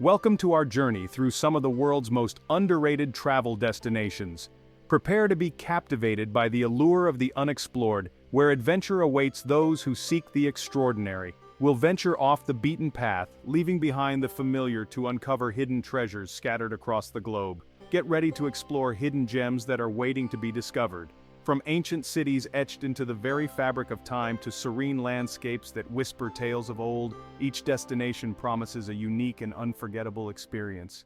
Welcome to our journey through some of the world's most underrated travel destinations. Prepare to be captivated by the allure of the unexplored, where adventure awaits those who seek the extraordinary. We'll venture off the beaten path, leaving behind the familiar to uncover hidden treasures scattered across the globe. Get ready to explore hidden gems that are waiting to be discovered. From ancient cities etched into the very fabric of time to serene landscapes that whisper tales of old, each destination promises a unique and unforgettable experience.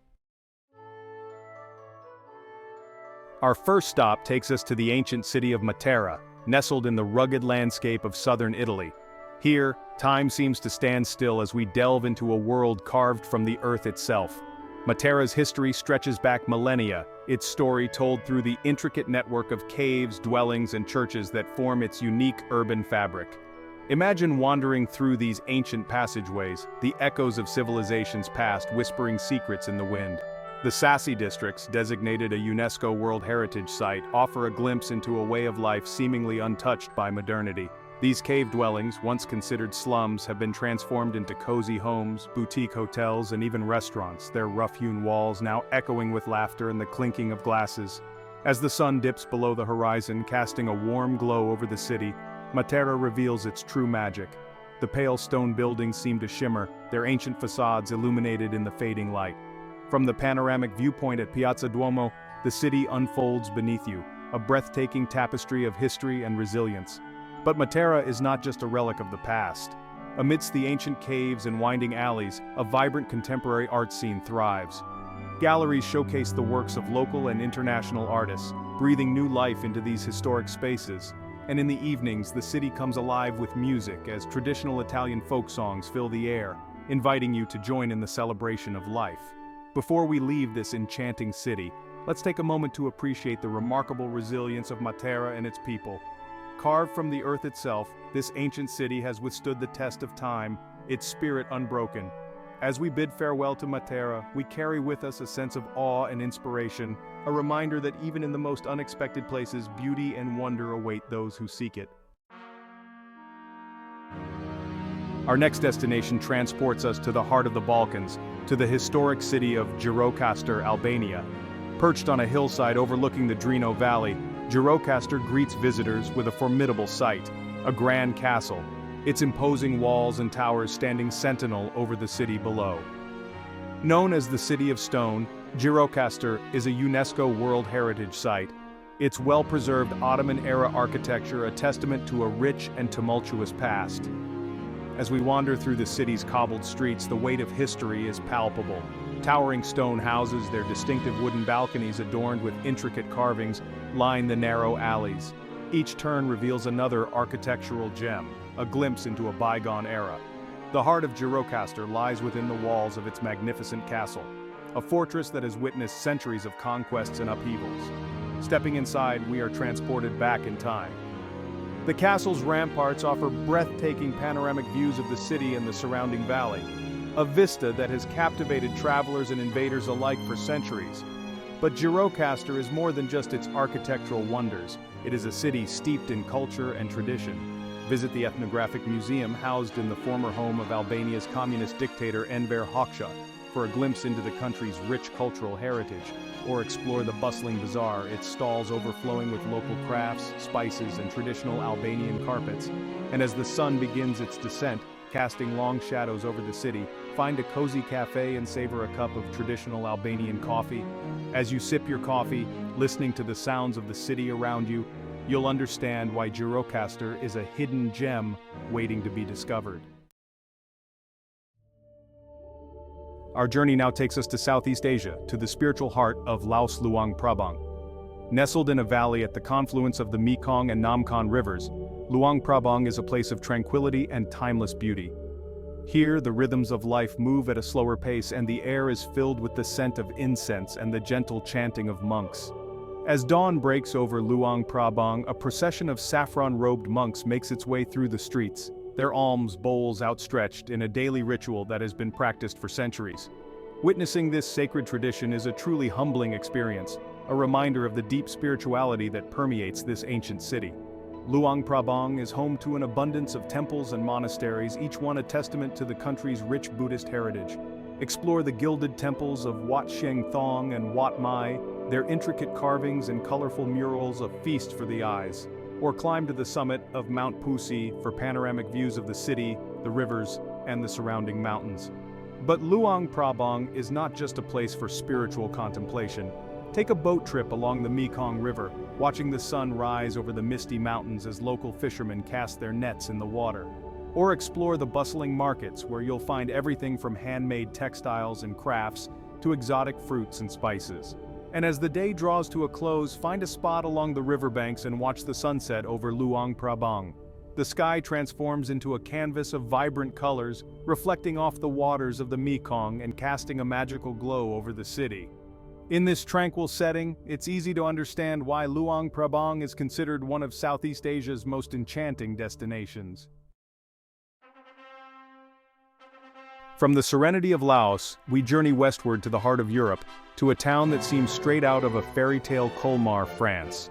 Our first stop takes us to the ancient city of Matera, nestled in the rugged landscape of southern Italy. Here, time seems to stand still as we delve into a world carved from the earth itself. Matera's history stretches back millennia, its story told through the intricate network of caves, dwellings, and churches that form its unique urban fabric. Imagine wandering through these ancient passageways, the echoes of civilizations past whispering secrets in the wind. The Sassi districts, designated a UNESCO World Heritage Site, offer a glimpse into a way of life seemingly untouched by modernity. These cave dwellings, once considered slums, have been transformed into cozy homes, boutique hotels, and even restaurants, their rough-hewn walls now echoing with laughter and the clinking of glasses. As the sun dips below the horizon, casting a warm glow over the city, Matera reveals its true magic. The pale stone buildings seem to shimmer, their ancient facades illuminated in the fading light. From the panoramic viewpoint at Piazza Duomo, the city unfolds beneath you, a breathtaking tapestry of history and resilience. But Matera is not just a relic of the past. Amidst the ancient caves and winding alleys, a vibrant contemporary art scene thrives. Galleries showcase the works of local and international artists, breathing new life into these historic spaces. And in the evenings, the city comes alive with music as traditional Italian folk songs fill the air, inviting you to join in the celebration of life. Before we leave this enchanting city, let's take a moment to appreciate the remarkable resilience of Matera and its people. Carved from the earth itself, this ancient city has withstood the test of time, its spirit unbroken. As we bid farewell to Matera, we carry with us a sense of awe and inspiration, a reminder that even in the most unexpected places, beauty and wonder await those who seek it. Our next destination transports us to the heart of the Balkans, to the historic city of Gjirokastër, Albania. Perched on a hillside overlooking the Drino Valley, Gjirokastër greets visitors with a formidable sight, a grand castle, its imposing walls and towers standing sentinel over the city below. Known as the City of Stone, Gjirokastër is a UNESCO World Heritage Site, its well-preserved Ottoman-era architecture a testament to a rich and tumultuous past. As we wander through the city's cobbled streets, the weight of history is palpable. Towering stone houses, their distinctive wooden balconies adorned with intricate carvings, line the narrow alleys. Each turn reveals another architectural gem, a glimpse into a bygone era. The heart of Gjirokastër lies within the walls of its magnificent castle, a fortress that has witnessed centuries of conquests and upheavals. Stepping inside, we are transported back in time. The castle's ramparts offer breathtaking panoramic views of the city and the surrounding valley, a vista that has captivated travelers and invaders alike for centuries. But Gjirokastër is more than just its architectural wonders. It is a city steeped in culture and tradition. Visit the ethnographic museum housed in the former home of Albania's communist dictator Enver Hoxha for a glimpse into the country's rich cultural heritage, or explore the bustling bazaar, its stalls overflowing with local crafts, spices, and traditional Albanian carpets. And as the sun begins its descent, casting long shadows over the city, find a cozy cafe and savor a cup of traditional Albanian coffee. As you sip your coffee, listening to the sounds of the city around you, you'll understand why Gjirokastër is a hidden gem waiting to be discovered. Our journey now takes us to Southeast Asia, to the spiritual heart of Laos Luang Prabang. Nestled in a valley at the confluence of the Mekong and Namkon rivers, Luang Prabang is a place of tranquility and timeless beauty. Here, the rhythms of life move at a slower pace and the air is filled with the scent of incense and the gentle chanting of monks. As dawn breaks over Luang Prabang, a procession of saffron-robed monks makes its way through the streets, their alms bowls outstretched in a daily ritual that has been practiced for centuries. Witnessing this sacred tradition is a truly humbling experience, a reminder of the deep spirituality that permeates this ancient city. Luang Prabang is home to an abundance of temples and monasteries, each one a testament to the country's rich Buddhist heritage. Explore the gilded temples of Wat Sheng Thong and Wat Mai, their intricate carvings and colorful murals a feast for the eyes. Or climb to the summit of Mount Pusi for panoramic views of the city, the rivers, and the surrounding mountains. But Luang Prabang is not just a place for spiritual contemplation. Take a boat trip along the Mekong River, watching the sun rise over the misty mountains as local fishermen cast their nets in the water. Or explore the bustling markets where you'll find everything from handmade textiles and crafts to exotic fruits and spices. And as the day draws to a close, find a spot along the riverbanks and watch the sunset over Luang Prabang. The sky transforms into a canvas of vibrant colors, reflecting off the waters of the Mekong and casting a magical glow over the city. In this tranquil setting, it's easy to understand why Luang Prabang is considered one of Southeast Asia's most enchanting destinations. From the serenity of Laos, we journey westward to the heart of Europe, to a town that seems straight out of a fairy tale Colmar, France.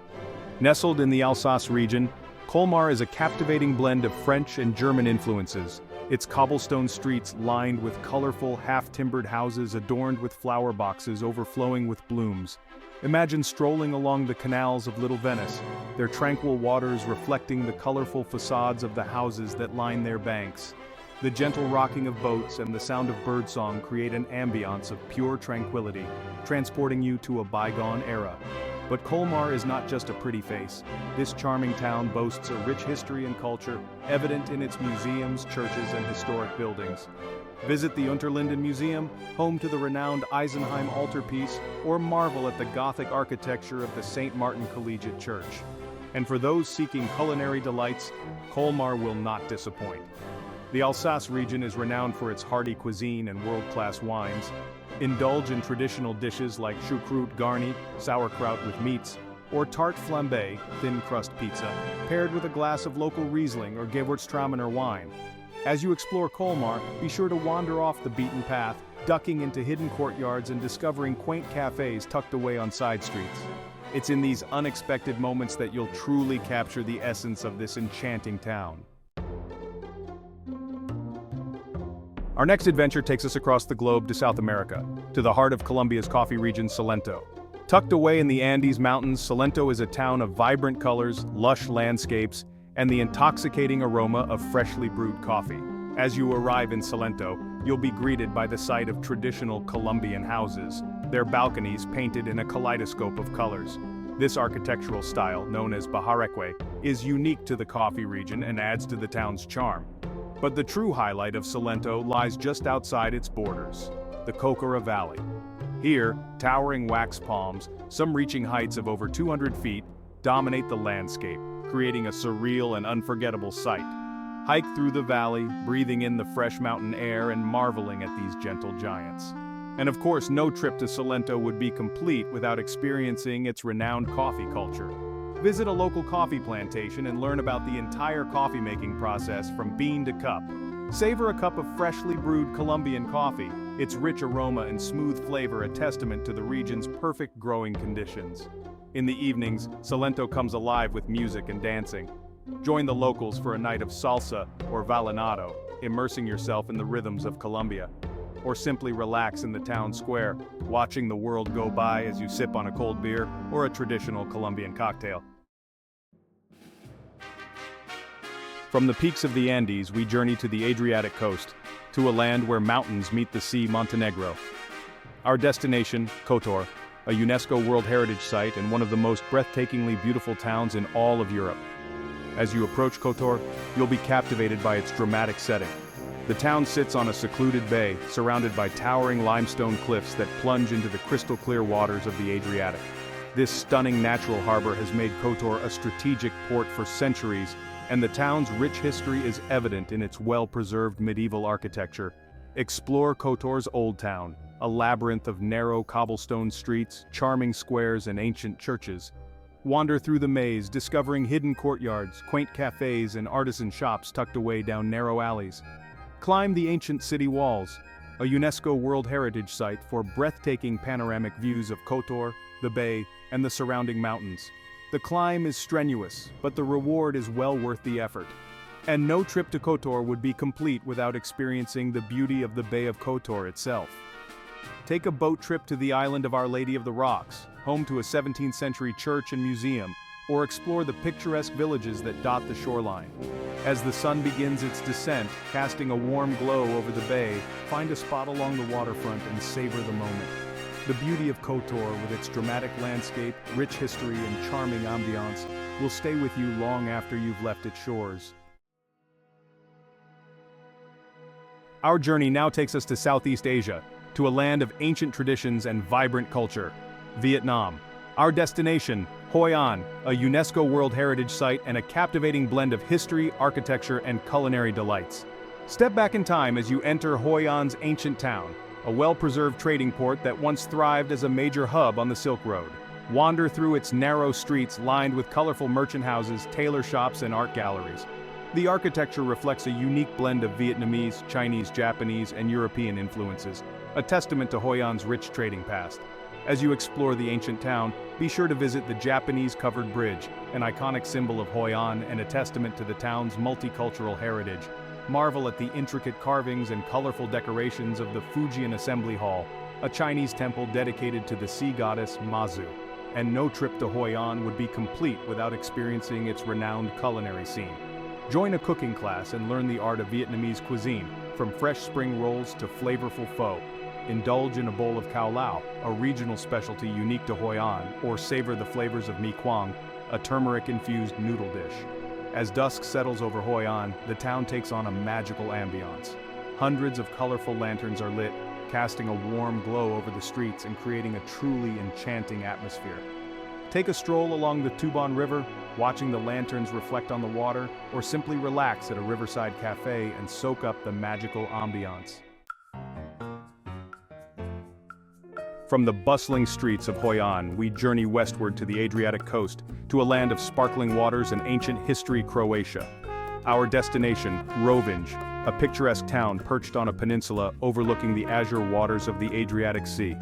Nestled in the Alsace region, Colmar is a captivating blend of French and German influences, its cobblestone streets lined with colorful, half-timbered houses adorned with flower boxes overflowing with blooms. Imagine strolling along the canals of Little Venice, their tranquil waters reflecting the colorful facades of the houses that line their banks. The gentle rocking of boats and the sound of birdsong create an ambiance of pure tranquility, transporting you to a bygone era. But Colmar is not just a pretty face. This charming town boasts a rich history and culture, evident in its museums, churches, and historic buildings. Visit the Unterlinden Museum, home to the renowned Eisenheim altarpiece, or marvel at the Gothic architecture of the St. Martin Collegiate Church. And for those seeking culinary delights, Colmar will not disappoint. The Alsace region is renowned for its hearty cuisine and world-class wines. Indulge in traditional dishes like choucroute garni, sauerkraut with meats, or tarte flambée, thin-crust pizza, paired with a glass of local Riesling or Gewürztraminer wine. As you explore Colmar, be sure to wander off the beaten path, ducking into hidden courtyards and discovering quaint cafes tucked away on side streets. It's in these unexpected moments that you'll truly capture the essence of this enchanting town. Our next adventure takes us across the globe to South America, to the heart of Colombia's coffee region, Salento. Tucked away in the Andes Mountains, Salento is a town of vibrant colors, lush landscapes, and the intoxicating aroma of freshly brewed coffee. As you arrive in Salento, you'll be greeted by the sight of traditional Colombian houses, their balconies painted in a kaleidoscope of colors. This architectural style, known as Bahareque, is unique to the coffee region and adds to the town's charm. But the true highlight of Salento lies just outside its borders, the Cocora Valley. Here, towering wax palms, some reaching heights of over 200 feet, dominate the landscape, creating a surreal and unforgettable sight. Hike through the valley, breathing in the fresh mountain air and marveling at these gentle giants. And of course, no trip to Salento would be complete without experiencing its renowned coffee culture. Visit a local coffee plantation and learn about the entire coffee-making process from bean to cup. Savor a cup of freshly brewed Colombian coffee, its rich aroma and smooth flavor a testament to the region's perfect growing conditions. In the evenings, Salento comes alive with music and dancing. Join the locals for a night of salsa or vallenato, immersing yourself in the rhythms of Colombia. Or simply relax in the town square, watching the world go by as you sip on a cold beer or a traditional Colombian cocktail. From the peaks of the Andes, we journey to the Adriatic coast, to a land where mountains meet the sea, Montenegro. Our destination, Kotor, a UNESCO World Heritage Site and one of the most breathtakingly beautiful towns in all of Europe. As you approach Kotor, you'll be captivated by its dramatic setting. The town sits on a secluded bay, surrounded by towering limestone cliffs that plunge into the crystal-clear waters of the Adriatic. This stunning natural harbor has made Kotor a strategic port for centuries, and the town's rich history is evident in its well-preserved medieval architecture. Explore Kotor's Old Town, a labyrinth of narrow cobblestone streets, charming squares, and ancient churches. Wander through the maze, discovering hidden courtyards, quaint cafes, and artisan shops tucked away down narrow alleys. Climb the ancient city walls, a UNESCO World Heritage Site for breathtaking panoramic views of Kotor, the bay, and the surrounding mountains. The climb is strenuous, but the reward is well worth the effort. And no trip to Kotor would be complete without experiencing the beauty of the Bay of Kotor itself. Take a boat trip to the island of Our Lady of the Rocks, home to a 17th century church and museum, or explore the picturesque villages that dot the shoreline. As the sun begins its descent, casting a warm glow over the bay, find a spot along the waterfront and savor the moment. The beauty of Kotor, with its dramatic landscape, rich history, and charming ambiance, will stay with you long after you've left its shores. Our journey now takes us to Southeast Asia, to a land of ancient traditions and vibrant culture, Vietnam. Our destination, Hoi An, a UNESCO World Heritage Site and a captivating blend of history, architecture, and culinary delights. Step back in time as you enter Hoi An's ancient town, a well-preserved trading port that once thrived as a major hub on the Silk Road. Wander through its narrow streets lined with colorful merchant houses, tailor shops, and art galleries. The architecture reflects a unique blend of Vietnamese, Chinese, Japanese, and European influences, a testament to Hoi An's rich trading past. As you explore the ancient town, be sure to visit the Japanese-covered bridge, an iconic symbol of Hoi An and a testament to the town's multicultural heritage. Marvel at the intricate carvings and colorful decorations of the Fujian Assembly Hall, a Chinese temple dedicated to the sea goddess Mazu. And no trip to Hoi An would be complete without experiencing its renowned culinary scene. Join a cooking class and learn the art of Vietnamese cuisine, from fresh spring rolls to flavorful pho. Indulge in a bowl of khao lao, a regional specialty unique to Hoi An, or savor the flavors of mi quang, a turmeric-infused noodle dish. As dusk settles over Hoi An, the town takes on a magical ambiance. Hundreds of colorful lanterns are lit, casting a warm glow over the streets and creating a truly enchanting atmosphere. Take a stroll along the Tuban River, watching the lanterns reflect on the water, or simply relax at a riverside cafe and soak up the magical ambiance. From the bustling streets of Hoi An, we journey westward to the Adriatic coast, to a land of sparkling waters and ancient history, Croatia. Our destination, Rovinj, a picturesque town perched on a peninsula overlooking the azure waters of the Adriatic Sea.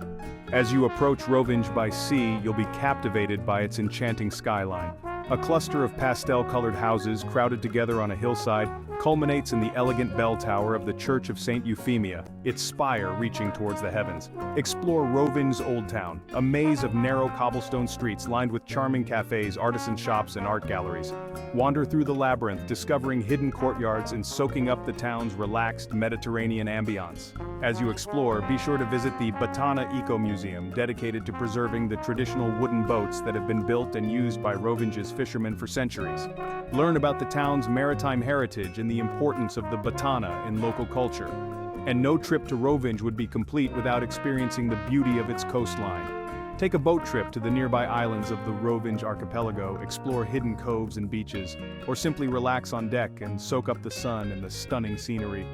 As you approach Rovinj by sea, you'll be captivated by its enchanting skyline. A cluster of pastel-colored houses crowded together on a hillside culminates in the elegant bell tower of the Church of St. Euphemia, its spire reaching towards the heavens. Explore Rovinj's Old Town, a maze of narrow cobblestone streets lined with charming cafes, artisan shops, and art galleries. Wander through the labyrinth, discovering hidden courtyards and soaking up the town's relaxed Mediterranean ambiance. As you explore, be sure to visit the Batana Eco Museum, dedicated to preserving the traditional wooden boats that have been built and used by Rovinj's fishermen for centuries. Learn about the town's maritime heritage and the importance of the Batana in local culture. And no trip to Rovinj would be complete without experiencing the beauty of its coastline. Take a boat trip to the nearby islands of the Rovinj archipelago, explore hidden coves and beaches, or simply relax on deck and soak up the sun and the stunning scenery.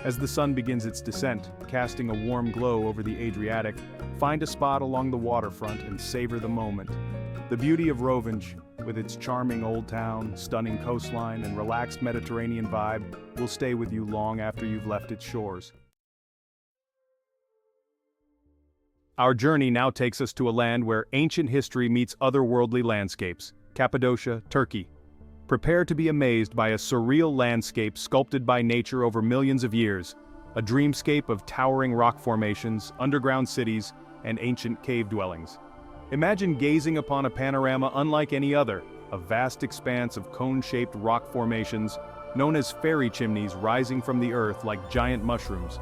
As the sun begins its descent, casting a warm glow over the Adriatic, find a spot along the waterfront and savor the moment. The beauty of Rovinj, with its charming old town, stunning coastline, and relaxed Mediterranean vibe, will stay with you long after you've left its shores. Our journey now takes us to a land where ancient history meets otherworldly landscapes, Cappadocia, Turkey. Prepare to be amazed by a surreal landscape sculpted by nature over millions of years, a dreamscape of towering rock formations, underground cities, and ancient cave dwellings. Imagine gazing upon a panorama unlike any other, a vast expanse of cone-shaped rock formations, known as fairy chimneys rising from the earth like giant mushrooms.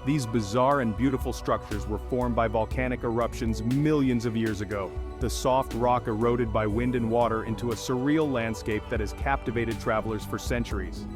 These bizarre and beautiful structures were formed by volcanic eruptions millions of years ago. The soft rock eroded by wind and water into a surreal landscape that has captivated travelers for centuries.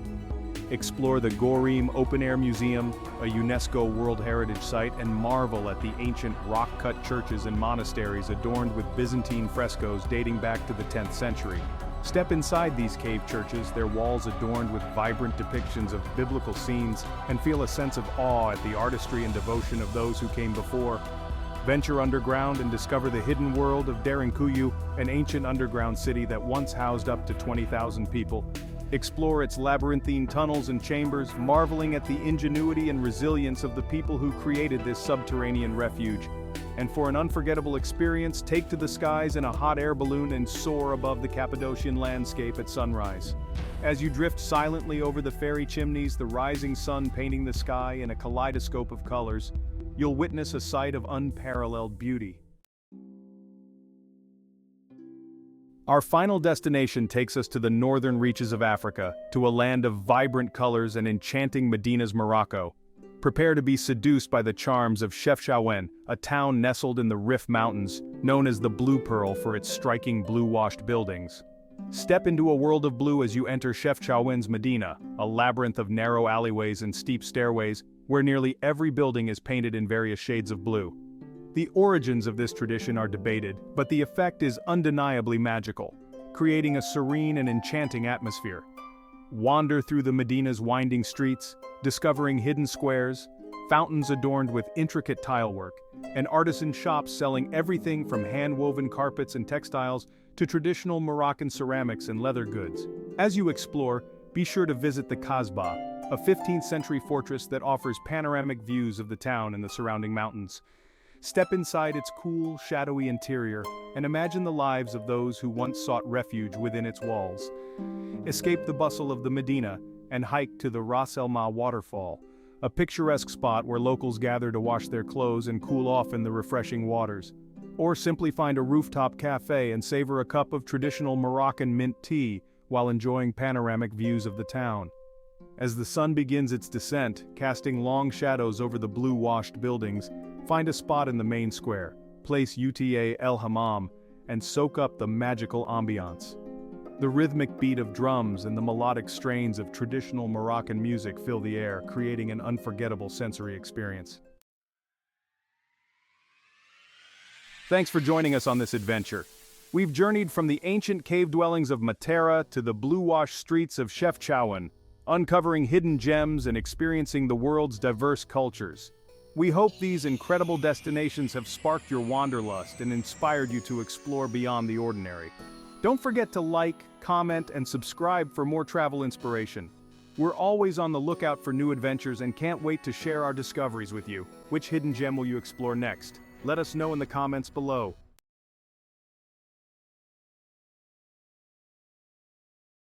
Explore the Gorim Open-Air Museum, a UNESCO World Heritage Site, and marvel at the ancient rock-cut churches and monasteries adorned with Byzantine frescoes dating back to the 10th century. Step inside these cave churches, their walls adorned with vibrant depictions of biblical scenes, and feel a sense of awe at the artistry and devotion of those who came before. Venture underground and discover the hidden world of Derinkuyu, an ancient underground city that once housed up to 20,000 people. Explore its labyrinthine tunnels and chambers, marveling at the ingenuity and resilience of the people who created this subterranean refuge. And for an unforgettable experience, take to the skies in a hot air balloon and soar above the Cappadocian landscape at sunrise. As you drift silently over the fairy chimneys, the rising sun painting the sky in a kaleidoscope of colors, you'll witness a sight of unparalleled beauty. Our final destination takes us to the northern reaches of Africa, to a land of vibrant colors and enchanting Medina's Morocco. Prepare to be seduced by the charms of Chefchaouen, a town nestled in the Rif Mountains, known as the Blue Pearl for its striking blue-washed buildings. Step into a world of blue as you enter Chefchaouen's Medina, a labyrinth of narrow alleyways and steep stairways, where nearly every building is painted in various shades of blue. The origins of this tradition are debated, but the effect is undeniably magical, creating a serene and enchanting atmosphere. Wander through the Medina's winding streets, discovering hidden squares, fountains adorned with intricate tilework, and artisan shops selling everything from hand-woven carpets and textiles to traditional Moroccan ceramics and leather goods. As you explore, be sure to visit the Kasbah, a 15th-century fortress that offers panoramic views of the town and the surrounding mountains. Step inside its cool, shadowy interior, and imagine the lives of those who once sought refuge within its walls. Escape the bustle of the Medina and hike to the Ras El Ma waterfall, a picturesque spot where locals gather to wash their clothes and cool off in the refreshing waters. Or simply find a rooftop cafe and savor a cup of traditional Moroccan mint tea while enjoying panoramic views of the town. As the sun begins its descent, casting long shadows over the blue-washed buildings, find a spot in the main square, place Uta El Hammam, and soak up the magical ambiance. The rhythmic beat of drums and the melodic strains of traditional Moroccan music fill the air, creating an unforgettable sensory experience. Thanks for joining us on this adventure. We've journeyed from the ancient cave dwellings of Matera to the blue-washed streets of Chefchaouen, uncovering hidden gems and experiencing the world's diverse cultures. We hope these incredible destinations have sparked your wanderlust and inspired you to explore beyond the ordinary. Don't forget to like, comment, and subscribe for more travel inspiration. We're always on the lookout for new adventures and can't wait to share our discoveries with you. Which hidden gem will you explore next? Let us know in the comments below.